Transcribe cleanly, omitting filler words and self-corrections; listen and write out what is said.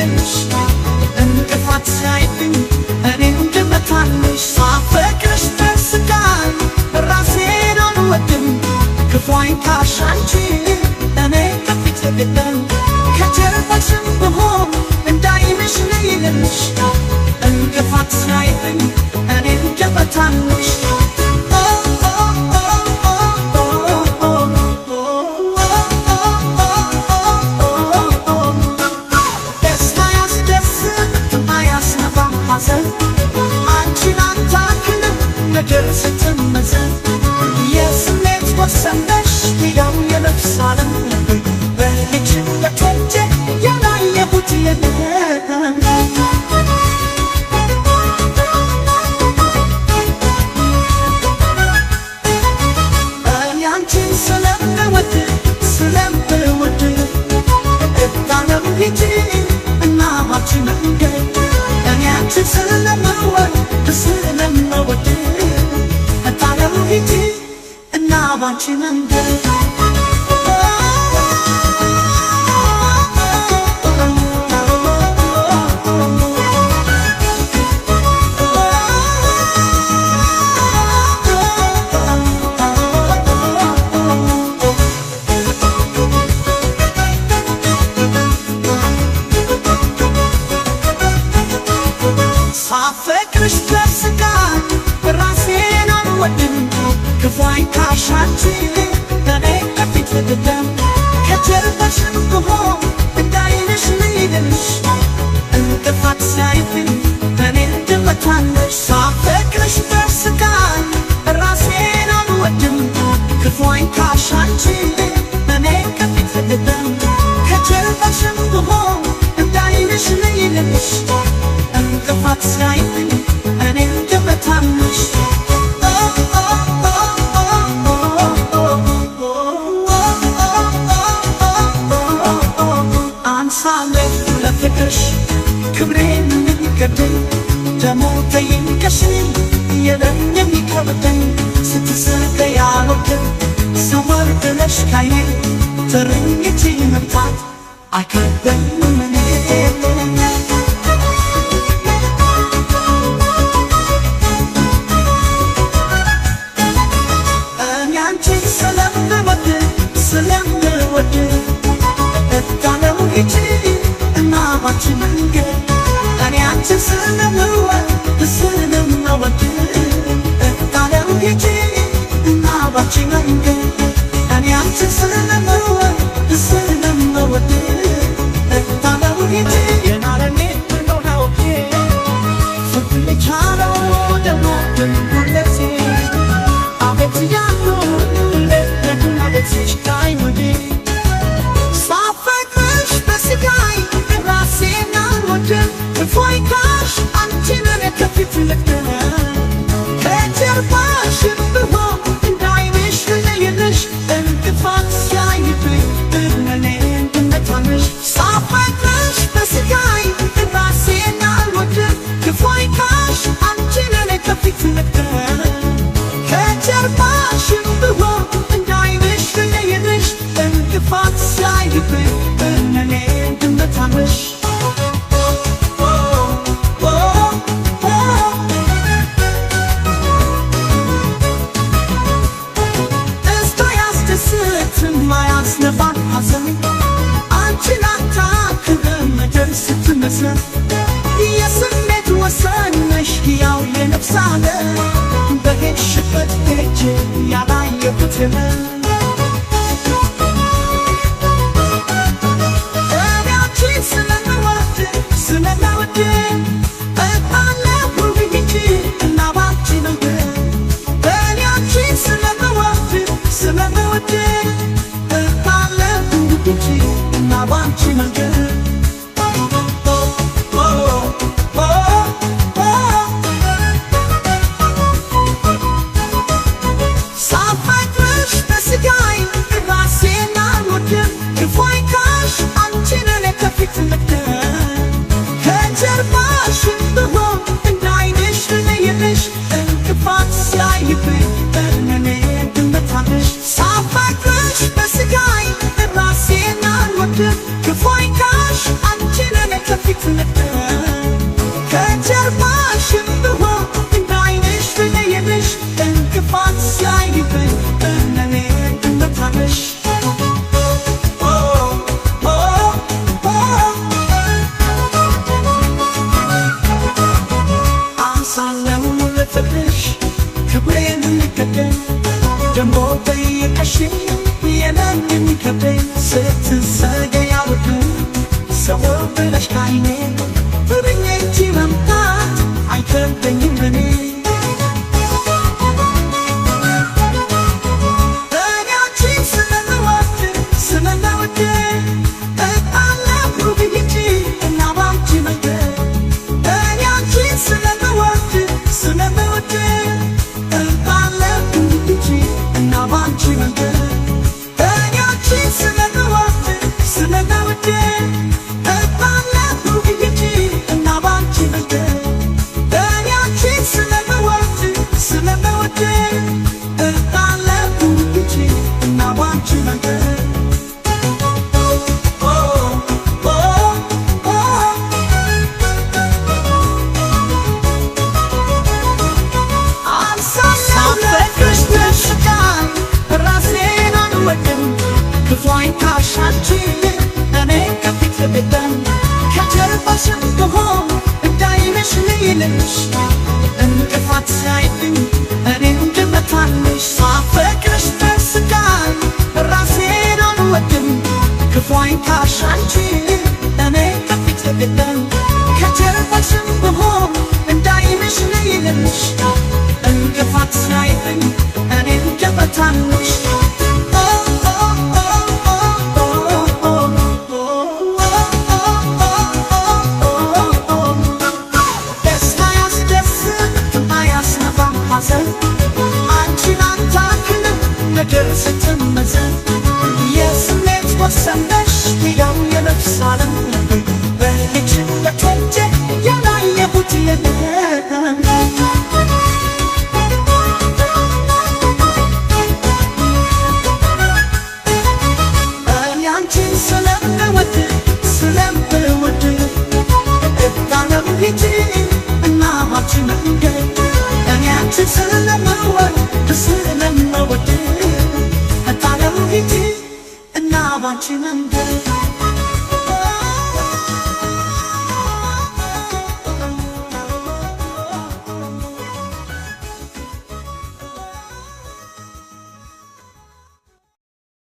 ስለሌለሽ እንቅፋት ሳይብኝ እኔ እንድመታልሽ ሳፈቅርሽ በስቃይ ራሴን አልወድም ክፉ አይንካሽ አንቺ እኔ ከፊት የለም ከጀርባሽም ብሆን እንዳይንሽ ልይልሽ እንቅፋት ሳይብኝ እኔ እንድመታልሽ አንቺን አታክልም ነገር ስትመዘን የስሜት ወሰንነሽ ሌላው የነፍሳለም በልጅነት ወንጀ ያላየሁት የለም እኔ አንቺን ስለምወድ እታለም ሂጂ እና ባንቺ መንገድ ስለምወድ እታለም ሂጂ እና ባንቺ መንገድ ሳፈቅርሽ በስቃይ ራሴን አልወድም ክፉ አይንካሽ አንቺ እኔ ከፊት ልቅደም ከጀርባሽም ብሆን እንዳይንሽ ልይልሽ እንቅፋት ሳይብኝ እኔ እንድመታልሽ ሳፈቅርሽ በስቃይ ራሴን አልወድም ክፉ አይንካሽ አንቺ እኔ ከፊት ልቅደም ከጀርባሽም ብሆን እንዳይንሽ ልይልሽ እንቅፋት ሳይብኝ እኔ እንድመታልሽ አንሳለሁ ለፍቅርሽ ክብሬን የሚገድል ደሞቴ ይንቀሽኝ የለም የሚከብደኝ ስትስቀይ አልወድም ሰወር ብለሽ ካይኔ ተረኝቼ መምጣት አይከብደኝም እኔ ስለምወድ እታለም ሂጂ እና ባንቺ መንገድ እኔ አንቺን ስለምወድ እታለም ሂጂ እና ባንቺ መንገድ እኔ አንቺን ስለምወድ እታለም ሂጂ የናረኔ ነው ናውቄ ፍቅር ቻለው ደግሞ ሁለቴ አቤት ያሉ ሳፈቅርሽ በስቃይ ራሴን አልወድም ክፉ አይንካሽ አንቺን እኔ ከፊት ልቅደም ከጀርባሽም ብሆን እንዳይንሽ ልይልሽ እንቅፋት ሳይብኝ እኔ እንድመታልሽ ሳፈቅርሽ በስቃይ ራሴን አልወድም ክፉ አይንካሽ አንቺን እኔ ከፊት ልቅደም ከጀርባሽም ብሆን እንቅፋት ሳይብኝ እኔ እንድመታልሽ እስታ ያስደስትም ማያስነፋን ሐዘን አንቺን አታክልም ነገር ስትመስል የስሜት ወሰንነሽ ሕያው የነፍስ ዓለም በሄድሽበት ሄጄ ያላየሁት የለም ስለምወድ እታለም ሂጂ እና ባንቺ መንገድ እኔ አንቺን ስለምወድ እታለም ሂጂ እና ባንቺ መንገድ ሳፈቅርሽ በስቃይ ራሴን አልወድም ክፉ አይንካሽ አንቺን እኔ ከፊት ልቅደም ከጀርባሽም ብሆን እንዳይንሽ ልይልሽ እንቅፋት ሳይብኝ እኔ እንድመታልሽ ሳፈቅርሽ በስቃይ ራሴን አልወድም ክፉ አይንካሽ ነበር ከጀርባሽም ብሆን እንዳይንሽ ልለይልሽ እንቅፋት ሲያይብኝ እነኔ እንደታነሽ አንሳለው ልፍቅርሽ ክብሬን ልቀደም ደሞ ጠየቀሽኝ የለም የሚከብደኝ ስትዘገይ አልወድም ሰው ብለሽ ካይኔ ብርኜች መምጣት አይከብደኝም እኔ እኔ አንቺን ስለምወድ እጣለሁ ብዬሽ እና ባንቺ መንገድ እኔ አንቺን ስለምወድ እጣለሁ ብዬሽ እና ባንቺ መንገድ እኔ አንቺን ስለምወድ እጣለሁ ብዬሽ እና ባንቺ መንገድ እኔ አንቺን ስለምወድ እጣለሁ ብዬሽ እና ባንቺ መንገድ ሳፈቅርሽ በስቃይ ራሴን አልወድም ክፉ አይንካሻችን እኔ ከፊት ልቅደም ከጀርባሽም ብሆን እንዳይንሽ ልይልሽ እንቅፋት ሲያይብኝ እኔ እንድመታልሽ ሳፈቅርሽ በስቃይ ራሴን አልወድም ክፉ አይንካሻችን እኔ ከፊት ልቅደም ከጀርባሽም ብሆን እንዳይንሽ ልይልሽ እንቅፋት ሲያይብኝ እኔ እንድመታልሽ ደስታ ያስደስት አያስነፋም ሐዘን አንቺን አታክልም ምድር ስትመዘን የስሜት ወሰን ነሽ ሕያው የነፍስ ዓለም በልጅነት ወልጄ ያላየሁት የለም ስለምወድ እጣለሁ ብዬሽ እና ባንቺ መንገድ እኔ አንቺን ስለምወድ እጣለሁ ብዬሽ እና ባንቺ መንገድ